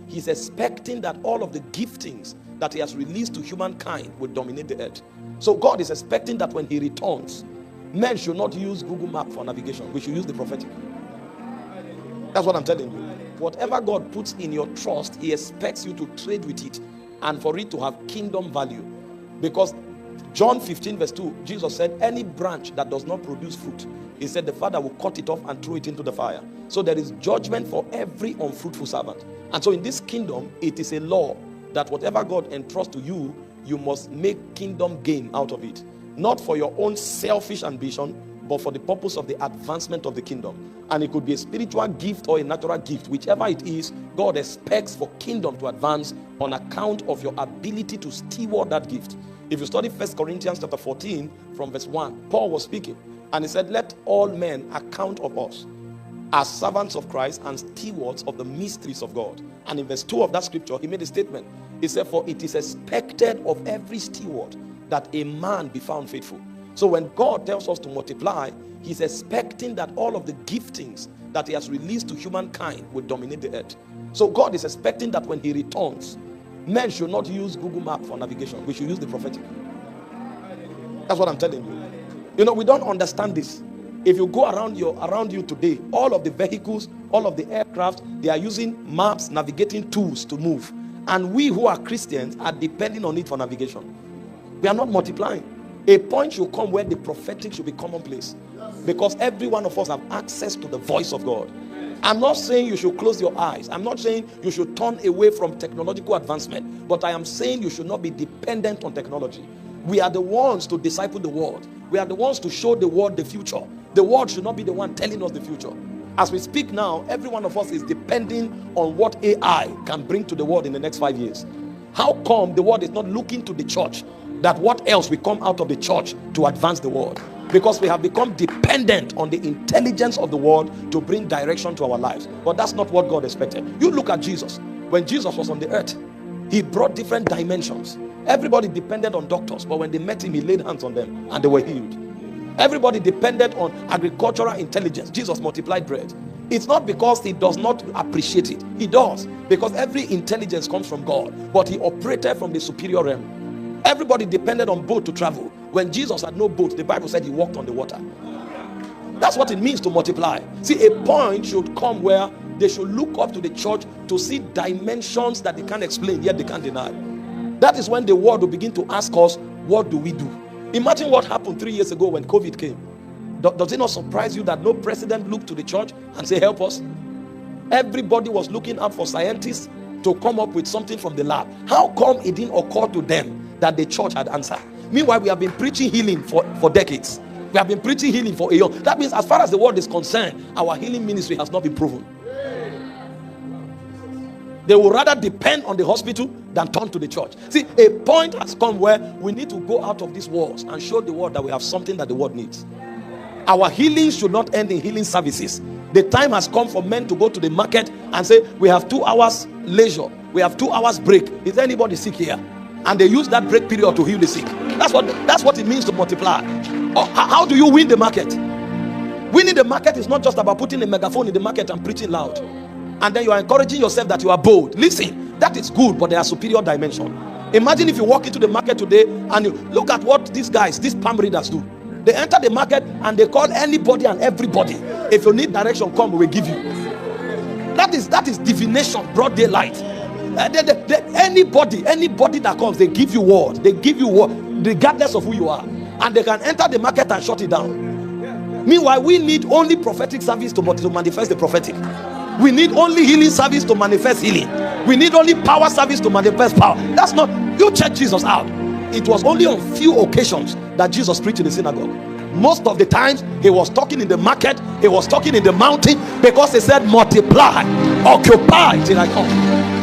he's expecting that all of the giftings that he has released to humankind will dominate the earth. So God is expecting that when he returns, men should not use Google Map for navigation. We should use the prophetic. That's what I'm telling you. Whatever God puts in your trust, he expects you to trade with it and for it to have kingdom value. Because John 15 verse 2, Jesus said, any branch that does not produce fruit, he said the Father will cut it off and throw it into the fire. So there is judgment for every unfruitful servant. And so in this kingdom, it is a law that whatever God entrusts to you, you must make kingdom gain out of it. Not for your own selfish ambition, but for the purpose of the advancement of the kingdom. And it could be a spiritual gift or a natural gift. Whichever it is, God expects for kingdom to advance on account of your ability to steward that gift. If you study 1 Corinthians chapter 14 from verse 1, Paul was speaking. And he said, let all men account of us as servants of Christ and stewards of the mysteries of God. And in verse 2 of that scripture, he made a statement. He said, for it is expected of every steward that a man be found faithful. So when God tells us to multiply, he's expecting that all of the giftings that he has released to humankind will dominate the earth. So God is expecting that when he returns, men should not use Google Map for navigation. We should use the prophetic. That's what I'm telling you. You know, we don't understand this. If you go around you today, all of the vehicles, all of the aircraft, they are using maps, navigating tools to move. And we who are Christians are depending on it for navigation. We are not multiplying. A point should come where the prophetic should be commonplace. Because every one of us have access to the voice of God. I'm not saying you should close your eyes. I'm not saying you should turn away from technological advancement. But I am saying you should not be dependent on technology. We are the ones to disciple the world. We are the ones to show the world the future. The world should not be the one telling us the future. As we speak now, every one of us is depending on what AI can bring to the world in the next 5 years. How come the world is not looking to the church, that what else will come out of the church to advance the world? Because we have become dependent on the intelligence of the world to bring direction to our lives. But that's not what God expected. You look at Jesus. When Jesus was on the earth, he brought different dimensions. Everybody depended on doctors, but when they met him, he laid hands on them and they were healed. Everybody depended on agricultural intelligence. Jesus multiplied bread. It's not because he does not appreciate it. He does, because every intelligence comes from God, but he operated from the superior realm. Everybody depended on boat to travel. When Jesus had no boat, the Bible said he walked on the water. That's what it means to multiply. See, a point should come where they should look up to the church to see dimensions that they can't explain, yet they can't deny. That is when the world will begin to ask us, what do we do? Imagine what happened 3 years ago when COVID came. Does it not surprise you that no president looked to the church and say, help us? Everybody was looking out for scientists to come up with something from the lab. How come it didn't occur to them that the church had answered? Meanwhile, we have been preaching healing for decades. We have been preaching healing for a year. That means as far as the world is concerned, our healing ministry has not been proven. They will rather depend on the hospital than turn to the church. See, a point has come where we need to go out of these walls and show the world that we have something that the world needs. Our healing should not end in healing services. The time has come for men to go to the market and say, we have 2 hours leisure. We have 2 hours break. Is there anybody sick here? And they use that break period to heal the sick. That's what it means to multiply. How do you win the market? Winning the market is not just about putting a megaphone in the market and preaching loud. And then you are encouraging yourself that you are bold. Listen, that is good, but there are superior dimension. Imagine if you walk into the market today and you look at what these palm readers do. They enter the market and they call anybody and everybody. If you need direction, come, we will give you. That is divination, broad daylight. Anybody that comes, they give you word. They give you word, regardless of who you are. And they can enter the market and shut it down. Meanwhile, we need only prophetic service to manifest the prophetic. We need only healing service to manifest healing. We need only power service to manifest power. That's not, you check Jesus out. It was only on few occasions that Jesus preached in the synagogue. Most of the times he was talking in the market, he was talking in the mountain, because he said multiply, occupy till I come.